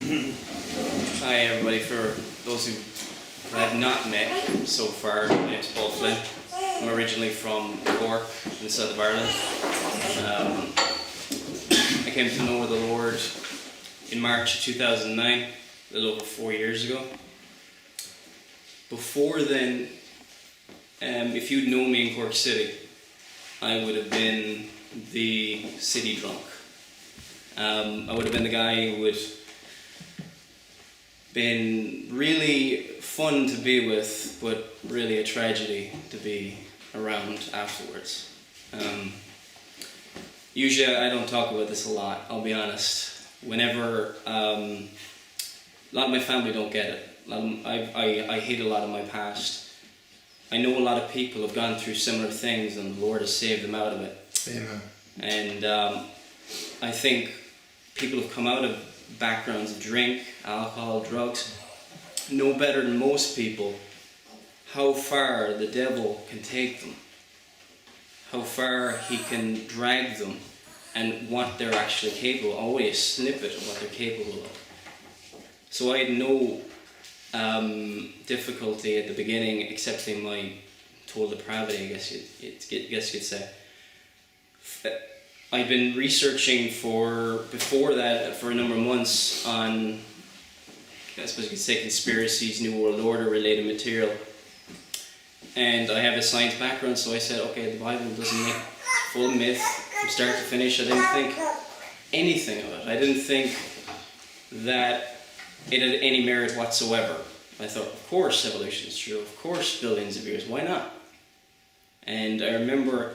Hi everybody, for those who I have not met so far, my name's Flynn. I'm originally from Cork in the south of Ireland. I came to know the Lord in March of 2009, a little over 4 years ago. Before then, if you'd known me in Cork City, I would have been the city drunk. I would have been the guy who would been really fun to be with, but really a tragedy to be around afterwards. Usually I don't talk about this a lot, I'll be honest. Whenever, a lot of my family don't get it. I hate a lot of my past. I know a lot of people have gone through similar things and the Lord has saved them out of it. Amen. And I think people have come out of backgrounds of drink, alcohol, drugs, know better than most people how far the devil can take them, how far he can drag them, and what they're actually capable of, only a snippet of what they're capable of. So I had no difficulty at the beginning accepting my total depravity, I guess you could say. I've been researching before that for a number of months on, I suppose you could say, conspiracies, New World Order related material. And I have a science background, so I said, okay, the Bible doesn't make full myth from start to finish. I didn't think anything of it. I didn't think that it had any merit whatsoever. I thought, of course evolution is true, of course billions of years, why not? And I remember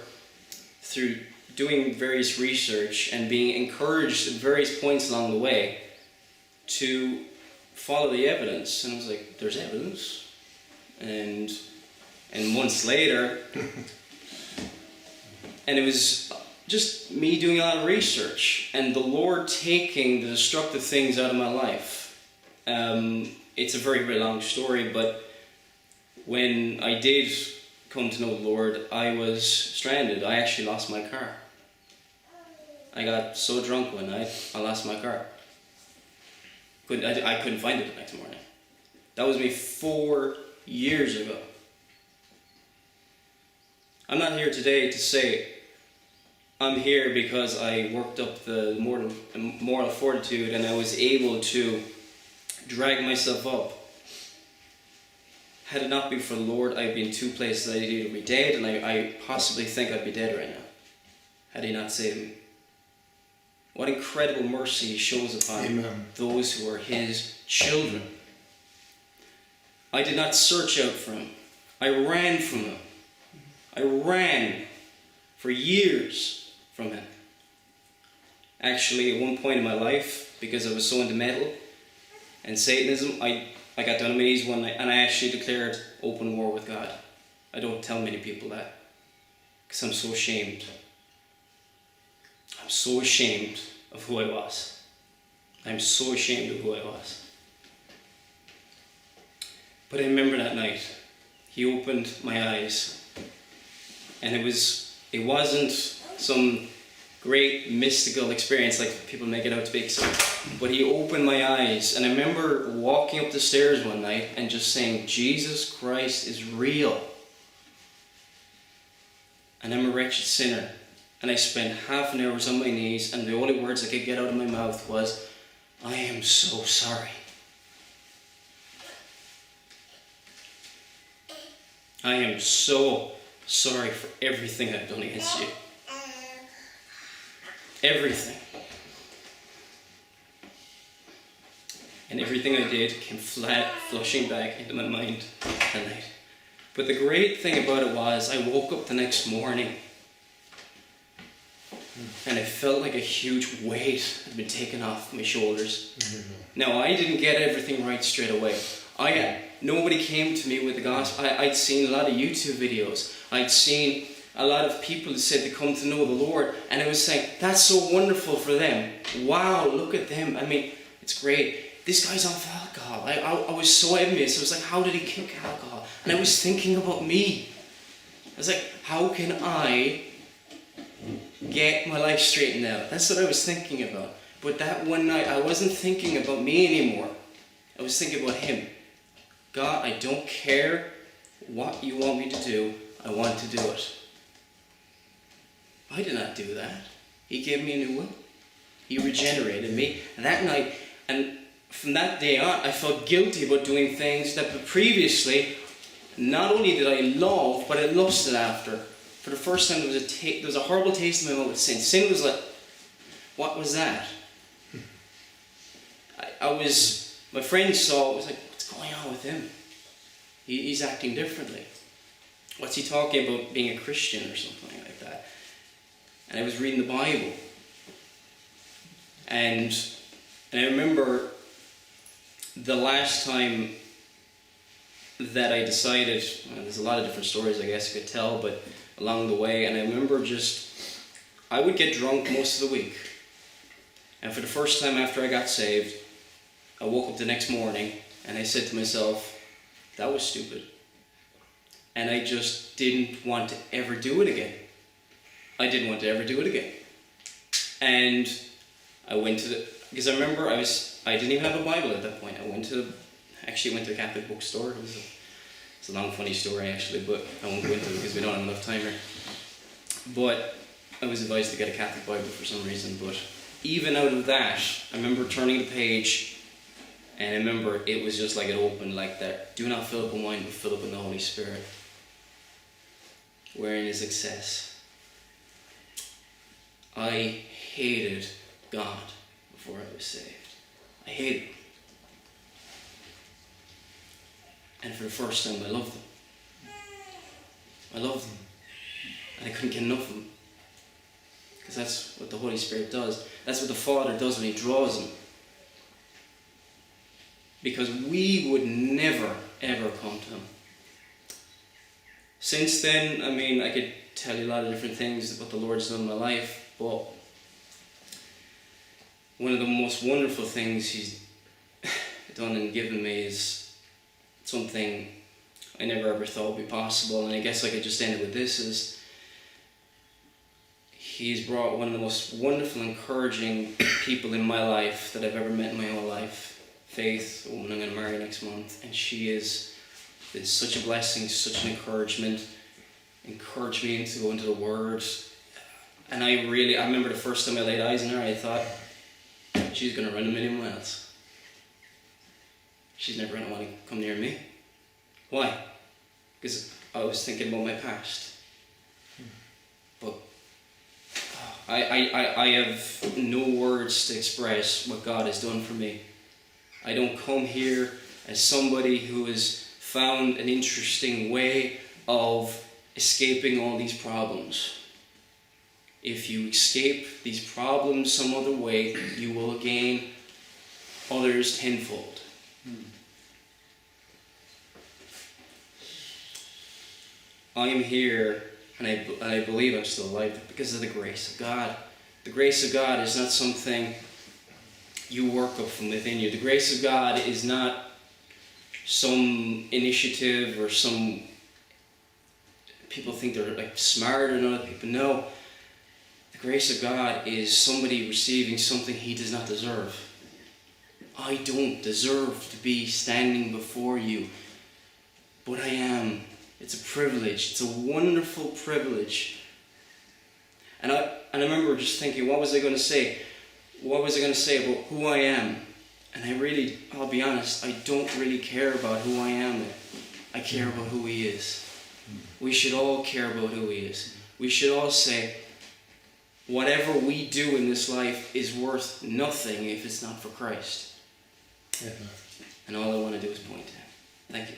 through doing various research and being encouraged at various points along the way to follow the evidence. And I was like, there's evidence? And months later, and it was just me doing a lot of research and the Lord taking the destructive things out of my life. It's a very, very long story, but when I did come to know the Lord, I was stranded. I actually lost my car. I got so drunk one night, I lost my car. I couldn't find it the next morning. That was me 4 years ago. I'm not here today to say I'm here because I worked up the moral fortitude and I was able to drag myself up. Had it not been for the Lord, I'd be in two places. I'd either be dead, and I possibly think I'd be dead right now, had He not saved me. What incredible mercy He shows upon Amen. Those who are His children. I did not search out for Him. I ran from Him. I ran for years from Him. Actually, at one point in my life, because I was so into metal and Satanism, I got down on my knees one night and I actually declared open war with God. I don't tell many people that because I'm so ashamed. I'm so ashamed of who I was. I'm so ashamed of who I was. But I remember that night, He opened my eyes, and it wasn't some great mystical experience like people make it out to be. But He opened my eyes, and I remember walking up the stairs one night and just saying, Jesus Christ is real. And I'm a wretched sinner. And I spent half an hour on my knees, and the only words I could get out of my mouth was, I am so sorry. I am so sorry for everything I've done against you. Everything. And everything I did came flushing back into my mind that night. But the great thing about it was, I woke up the next morning and I felt like a huge weight had been taken off my shoulders. Now, I didn't get everything right straight away. Nobody came to me with the gospel. I'd seen a lot of YouTube videos. I'd seen a lot of people that said they come to know the Lord, and I was saying, that's so wonderful for them. Wow, look at them. I mean, it's great. This guy's off alcohol. I was so envious. I was like, how did he kick alcohol? And I was thinking about me. I was like, how can I get my life straightened out? That's what I was thinking about. But that one night, I wasn't thinking about me anymore. I was thinking about him. God, I don't care what you want me to do. I want to do it. I did not do that. He gave me a new will. He regenerated me. And that night, and from that day on, I felt guilty about doing things that previously, not only did I love, but I lusted after. For the first time, there was a horrible taste in my mouth with sin. Sin was like, what was that? My friends saw it, was like, what's going on with him? He's acting differently. What's he talking about being a Christian or something like that? And I was reading the Bible. And I remember the last time that I decided, well, there's a lot of different stories I guess you could tell, but along the way, and I remember I would get drunk most of the week. And for the first time after I got saved, I woke up the next morning and I said to myself, that was stupid. And I just didn't want to ever do it again. I didn't want to ever do it again. And I went to because I remember I didn't even have a Bible at that point. I went to the Catholic bookstore. It's a long funny story actually, but I won't go into it because we don't have enough time here. But I was advised to get a Catholic Bible for some reason, but even out of that, I remember turning the page, and I remember it was just like it opened like that. Do not fill up with wine, but fill up with the Holy Spirit. Wherein is success. I hated God before I was saved. I hated him. And for the first time, I loved him. I loved him. And I couldn't get enough of him. Because that's what the Holy Spirit does. That's what the Father does when he draws him. Because we would never, ever come to him. Since then, I could tell you a lot of different things about the Lord's done in my life, but one of the most wonderful things he's done and given me is something I never ever thought would be possible, and I guess I could just end it with this, is he's brought one of the most wonderful, encouraging people in my life that I've ever met in my whole life. Faith, a woman I'm going to marry next month, and she has been such a blessing, such an encouragement, encouraged me to go into the Word. And I remember the first time I laid eyes on her, I thought, she's going to run a million miles. She's never going to want to come near me. Why? Because I was thinking about my past. But I have no words to express what God has done for me. I don't come here as somebody who has found an interesting way of escaping all these problems. If you escape these problems some other way, you will gain others tenfold. I am here, and I believe I'm still alive because of the grace of God. The grace of God is not something you work up from within you. The grace of God is not some initiative or some people think they're like smarter than other people. No. The grace of God is somebody receiving something he does not deserve. I don't deserve to be standing before you, but I am. It's a privilege. It's a wonderful privilege. And I remember just thinking, what was I going to say? What was I going to say about who I am? And I'll be honest, I don't really care about who I am. I care about who he is. We should all care about who he is. We should all say, whatever we do in this life is worth nothing if it's not for Christ. Yeah. And all I want to do is point to him. Thank you.